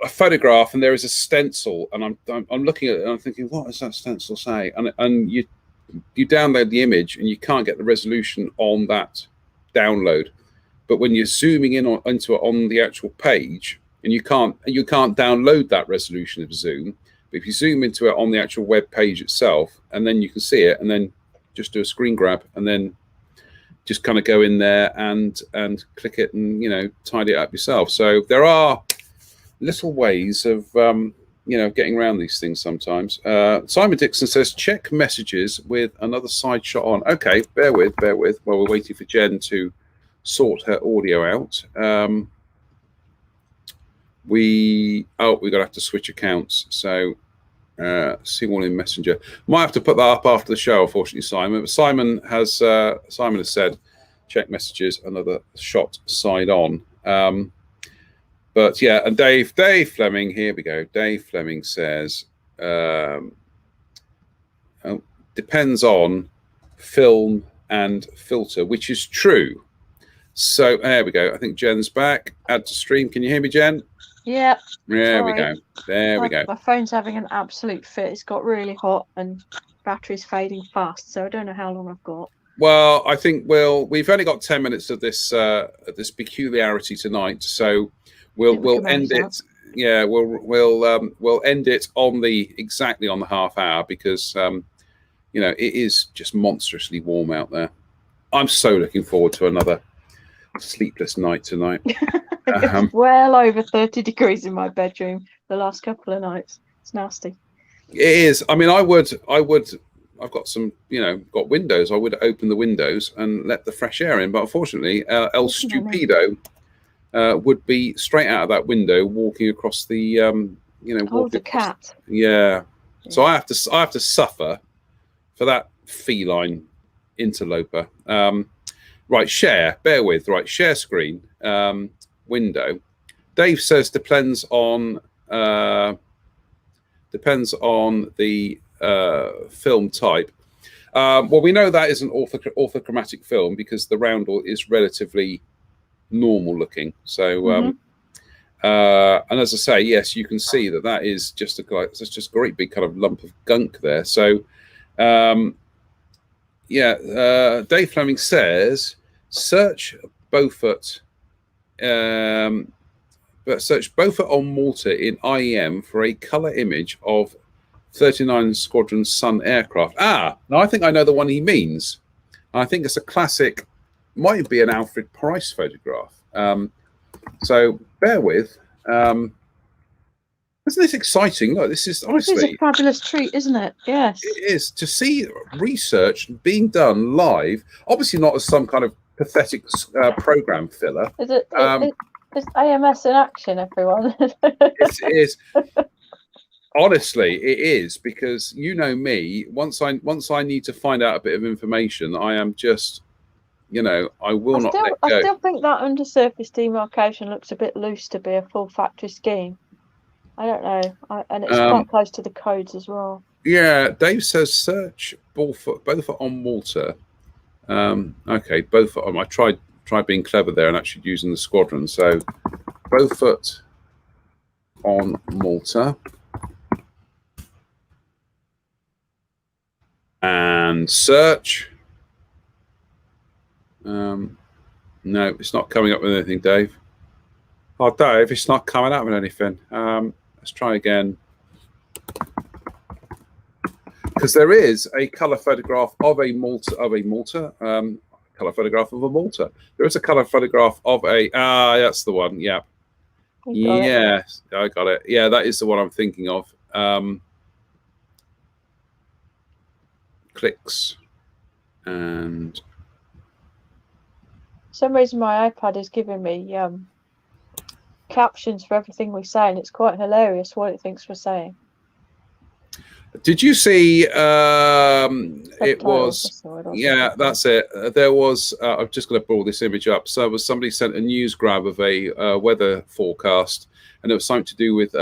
a photograph and there is a stencil, and I'm looking at it and I'm thinking, what does that stencil say? And you download the image and you can't get the resolution on that download. But when you're zooming in into it on the actual page, and you can't download that resolution of zoom, but if you zoom into it on the actual web page itself, and then you can see it, and then just do a screen grab, and then just kind of go in there and click it, and tidy it up yourself. So there are little ways of getting around these things sometimes. Simon Dixon says check messages with another side shot on. Okay, bear with while we're waiting for Jen to sort her audio out. We're gonna have to switch accounts. So see one in Messenger. Might have to put that up after the show, unfortunately, Simon. But Simon has said check messages, another shot side on. But yeah, and Dave Fleming, here we go. Dave Fleming says, depends on film and filter, which is true. So there we go. I think Jen's back. Add to stream. Can you hear me, Jen? Yeah. There we go. There we go. My phone's having an absolute fit. It's got really hot and battery's fading fast. So I don't know how long I've got. Well, I think we've only got 10 minutes of this peculiarity tonight. So we'll end it. Yeah, we'll end it on exactly on the half hour because it is just monstrously warm out there. I'm so looking forward to another sleepless night tonight. It's well over 30 degrees in my bedroom the last couple of nights. It's nasty. It is. I mean, I've got some, got windows. I would open the windows and let the fresh air in. But unfortunately, El Stupido would be straight out of that window, walking across the, the cat. Yeah. So I have to suffer for that feline interloper. Right, share. Bear with. Right, share screen. Window. Dave says depends on the film type. Well, we know that is an orthochromatic film because the roundel is relatively normal looking. So, and as I say, yes, you can see that is just a great big kind of lump of gunk there. So, Dave Fleming says search Beaufort. But search Beaufort on Malta in IEM for a color image of 39 Squadron Sun aircraft. Now I think I know the one he means. I think it's a classic, might be an Alfred Price photograph. So bear with. Isn't this exciting? Look, this is honestly a fabulous treat, isn't it? Yes, it is to see research being done live. Obviously, not as some kind of pathetic program filler. Is it? It's AMS in action, everyone. It is. Honestly, it is, because you know me. Once I need to find out a bit of information, I am just, I will not let go. I still think that undersurface demarcation looks a bit loose to be a full factory scheme. I don't know, and it's quite close to the codes as well. Yeah, Dave says search Beaufort on Malta. Okay, Beaufort on. I tried being clever there and actually using the squadron. So Beaufort on Malta. And search. No, it's not coming up with anything, Dave. Oh, Dave, it's not coming up with anything. Let's try again. Because there is a colour photograph of a Malta. Colour photograph of a Malta. There is a colour photograph of a. That's the one. Yeah. Yes, I got it. Yeah, that is the one I'm thinking of. Clicks and. For some reason, my iPad is giving me captions for everything we say, and it's quite hilarious what it thinks we're saying. Did you see? It was. Yeah, that's it. There was. I'm just going to pull this image up. So, somebody sent a news grab of a weather forecast, and it was something to do with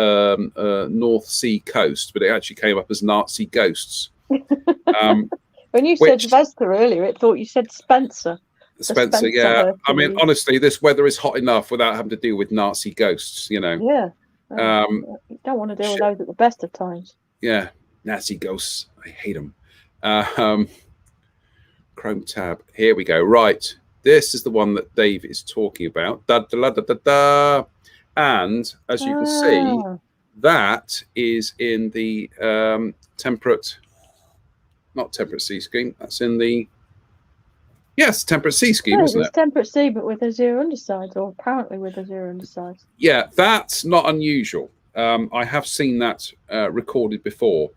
North Sea coast, but it actually came up as Nazi ghosts. When you said Vesta earlier, it thought you said Spencer. Spencer, yeah. I mean, honestly, this weather is hot enough without having to deal with Nazi ghosts. Yeah. You don't want to deal with those at the best of times. Yeah. Nazi ghosts. I hate them. Chrome tab. Here we go. Right. This is the one that Dave is talking about. Da, da, da, da, da. And as you can see, that is in the not temperate sea scheme. That's in the temperate sea scheme, isn't it? It's temperate sea, but with a zero undersides, or apparently with a zero undersides. Yeah, that's not unusual. I have seen that recorded before.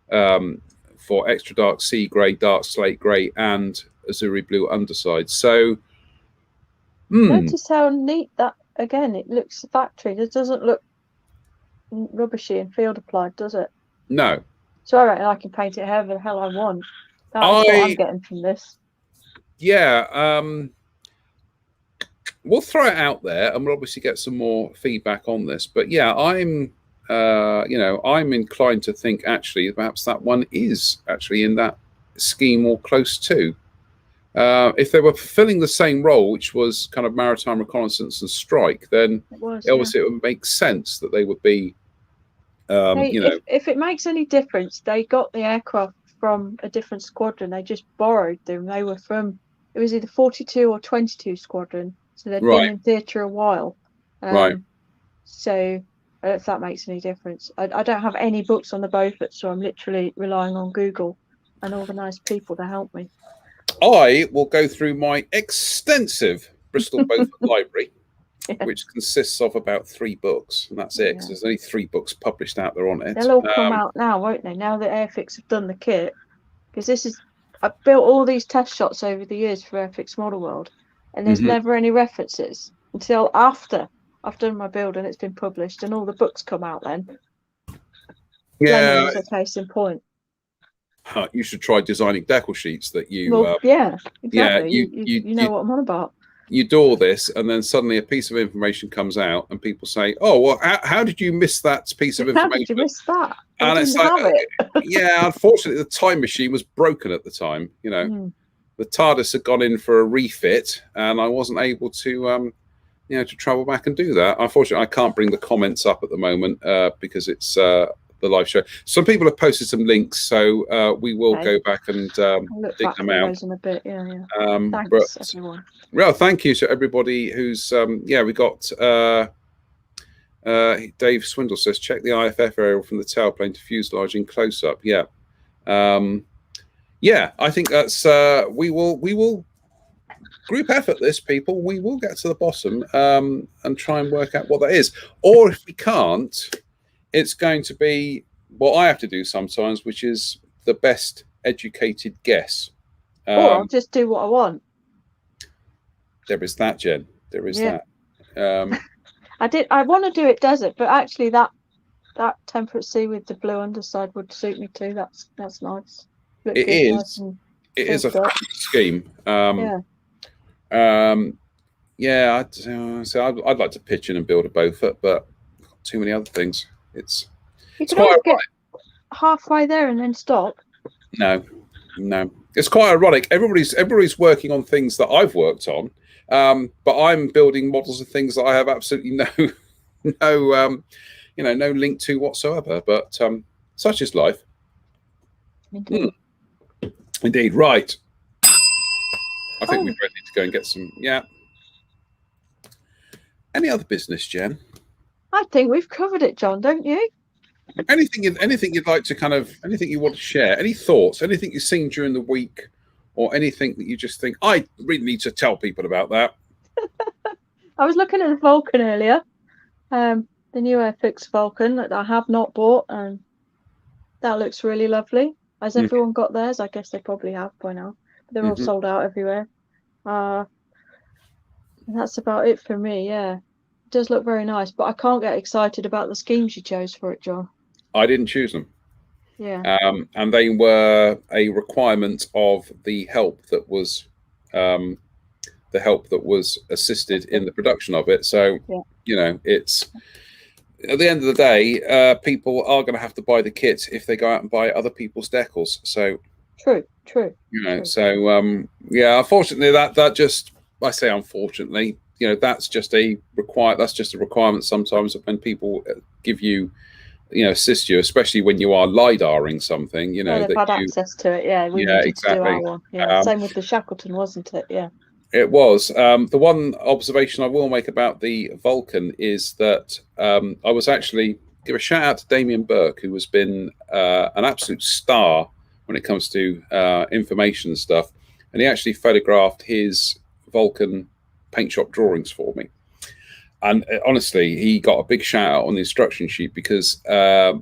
For extra dark sea grey, dark slate grey, and azuri blue underside. So, notice how neat that again. It looks factory. It doesn't look rubbishy and field applied, does it? No. So I reckon I can paint it however the hell I want. That's what I'm getting from this. Yeah. we'll throw it out there, and we'll obviously get some more feedback on this. But yeah, I'm inclined to think actually perhaps that one is actually in that scheme or close to. If they were fulfilling the same role, which was kind of maritime reconnaissance and strike, then obviously it would make sense that they would be. If it makes any difference, they got the aircraft from a different squadron. They just borrowed them. They were from, it was either 42 or 22 squadron, so they'd been in theatre a while. Right. So I don't know if that makes any difference. I don't have any books on the Beaufort, so I'm literally relying on Google and organised people to help me. I will go through my extensive Bristol Beaufort library, which consists of about 3 books, and that's it. Because there's only 3 books published out there on it. They'll all come out now, won't they? Now that Airfix have done the kit, because I've built all these test shots over the years for Airfix Model World, and there's never any references until after I've done my build and it's been published, and all the books come out then. Yeah, is a case in point. You should try designing decal sheets that you. Well, yeah, exactly. Yeah, you know what I'm on about. You do all this, and then suddenly a piece of information comes out, and people say, "Oh, well, how did you miss that piece of information?" How did you miss that? And it's like, yeah, unfortunately, the time machine was broken at the time. The TARDIS had gone in for a refit, and I wasn't able to, to travel back and do that. Unfortunately, I can't bring the comments up at the moment because it's the live show. Some people have posted some links, so we will go back and dig them out. In a bit. Yeah. Thanks, everyone. Well, thank you to everybody who's we got Dave Swindle says check the IFF area from the tailplane to fuselage in close up. Yeah. I think that's we will group effort this, people. We will get to the bottom and try and work out what that is. Or if we can't, it's going to be what I have to do sometimes, which is the best educated guess. Or I'll just do what I want. There is that, Jen. There is that. I want to do it desert, but actually that temperate sea with the blue underside would suit me too. That's nice. It is. Nice, it is a fabulous scheme. I'd like to pitch in and build a Beaufort, but too many other things. It's quite get halfway there and then stop. No, it's quite ironic. Everybody's working on things that I've worked on, but I'm building models of things that I have absolutely no link to whatsoever. But such is life. Indeed. Right. I think we both need to go and get some. Yeah. Any other business, Jen? I think we've covered it, John. Don't you? Anything you'd like to anything you want to share? Any thoughts? Anything you've seen during the week, or anything that you just think I really need to tell people about that? I was looking at the Vulcan earlier, the new Airfix Vulcan that I have not bought, and that looks really lovely. Has everyone got theirs? I guess they probably have by now. But they're all sold out everywhere. And that's about it for me. Yeah. Does look very nice, but I can't get excited about the schemes you chose for it, John. I didn't choose them. Yeah. And they were a requirement of the help that was assisted in the production of it. So it's at the end of the day, people are going to have to buy the kit if they go out and buy other people's decals. So true. So unfortunately, that just, I say unfortunately. That's just a requirement sometimes when people give you, assist you, especially when you are LiDARing something, they've had access to it. Yeah, we needed to do our one. Yeah, same with the Shackleton, wasn't it? Yeah. It was. The one observation I will make about the Vulcan is that I was actually give a shout out to Damien Burke, who has been an absolute star when it comes to information stuff, and he actually photographed his Vulcan paint shop drawings for me, and honestly he got a big shout out on the instruction sheet because there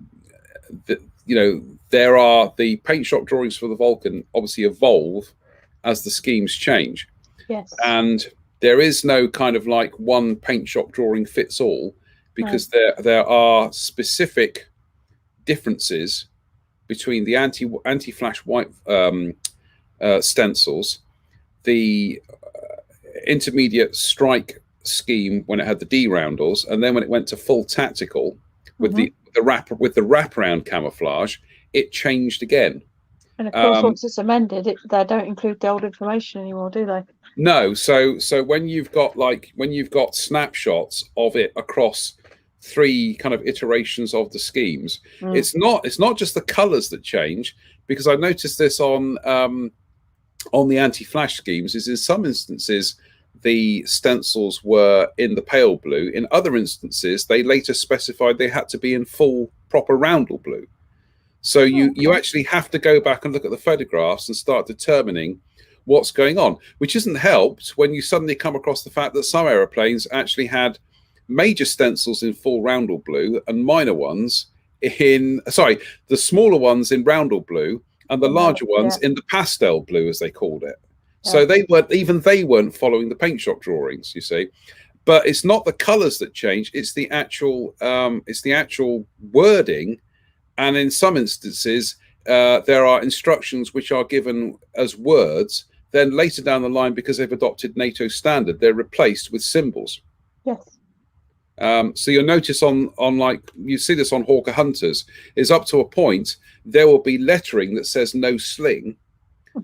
are the paint shop drawings for the Vulcan obviously evolve as the schemes change. Yes. And there is no kind of like one paint shop drawing fits all, because there are specific differences between the anti-flash white stencils, the intermediate strike scheme when it had the D roundels, and then when it went to full tactical with the wraparound camouflage, it changed again. And of course, once it's amended, they don't include the old information anymore, do they? No. So when you've got snapshots of it across 3 kind of iterations of the schemes, it's not just the colors that change, because I noticed this on the anti-flash schemes. Is in some instances the stencils were in the pale blue. In other instances, they later specified they had to be in full proper roundel blue. So you actually have to go back and look at the photographs and start determining what's going on, which isn't helped when you suddenly come across the fact that some aeroplanes actually had major stencils in full roundel blue and minor ones the smaller ones in roundel blue and the larger ones in the pastel blue, as they called it. So they weren't following the paint shop drawings, you see. But it's not the colors that change, it's the actual wording. And in some instances, there are instructions which are given as words. Then later down the line, because they've adopted NATO standard, they're replaced with symbols. Yes. So you'll notice on like, you see this on Hawker Hunters, is up to a point, there will be lettering that says no sling.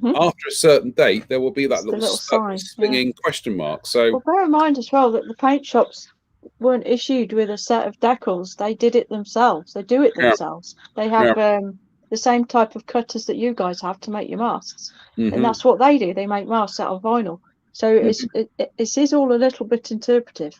After a certain date, there will be that little sign, slinging question mark. So well, bear in mind as well that the paint shops weren't issued with a set of decals. They did it themselves. They do it themselves. They have the same type of cutters that you guys have to make your masks, and that's what they do. They make masks out of vinyl. So it is all a little bit interpretive.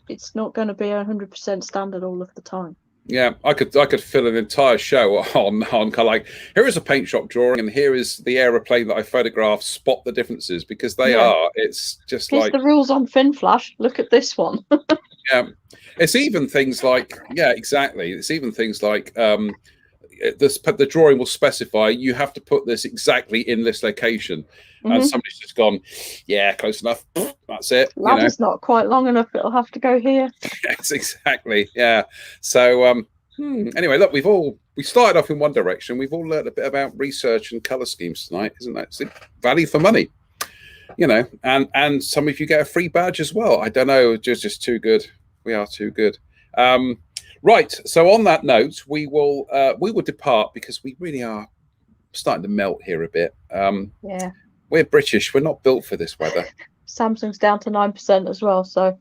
It's not going to be 100% standard all of the time. Yeah, I could fill an entire show on kind of like, here is a paint shop drawing and here is the aeroplane that I photographed. Spot the differences, because they are. It's just here's like the rules on fin flash. Look at this one. It's even things like exactly. It's even things like the drawing will specify you have to put this exactly in this location, and somebody's just gone, close enough. That's it. Ladder's not quite long enough. It'll have to go here. Yes, exactly. Yeah. So anyway, look, we started off in one direction. We've all learned a bit about research and color schemes tonight, isn't that? It's value for money, and some of you get a free badge as well. I don't know, just too good. We are too good. Right. So on that note, we will depart, because we really are starting to melt here a bit. We're British. We're not built for this weather. Samsung's down to 9% as well. So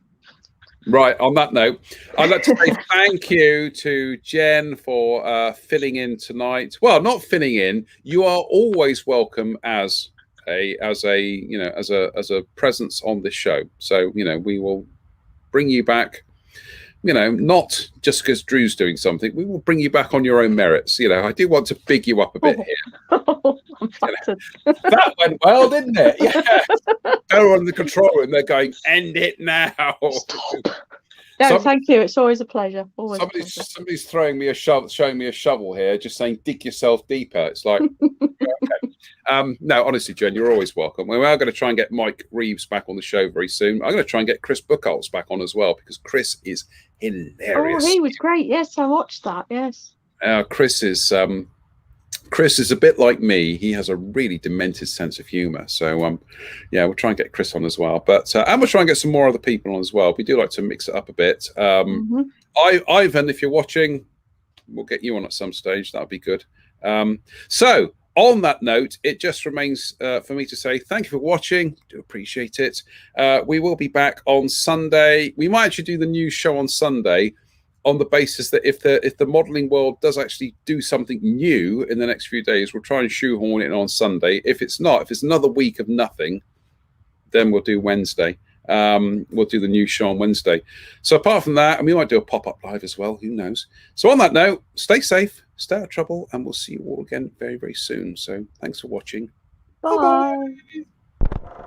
right. On that note, I'd like to say thank you to Jen for filling in tonight. Well, not filling in. You are always welcome as a presence on this show. So we will bring you back. Not just because Drew's doing something. We will bring you back on your own merits. I do want to big you up a bit here. I'm flattered. That went well, didn't it? Yeah. They're on the control room. They're going, end it now. Stop. No, thank you. It's always a pleasure. Somebody's showing me a shovel here, just saying, dig yourself deeper. It's like, okay. No, honestly, Jen, you're always welcome. We are going to try and get Mike Reeves back on the show very soon. I'm going to try and get Chris Buchholz back on as well, because Chris is hilarious. Oh, he was great. Yes, I watched that. Yes. Chris is a bit like me. He has a really demented sense of humor. So, we'll try and get Chris on as well. But and we'll try and get some more other people on as well. We do like to mix it up a bit. Ivan, if you're watching, we'll get you on at some stage. That'll be good. So, on that note, it just remains for me to say thank you for watching. Do appreciate it. We will be back on Sunday. We might actually do the new show on Sunday, on the basis that if the modeling world does actually do something new in the next few days, we'll try and shoehorn it on Sunday. If it's another week of nothing, then we'll do Wednesday. We'll do the new show on Wednesday. So apart from that, and we might do a pop-up live as well, who knows. So on that note, stay safe, stay out of trouble, and we'll see you all again very, very soon. So thanks for watching. Bye. Bye-bye.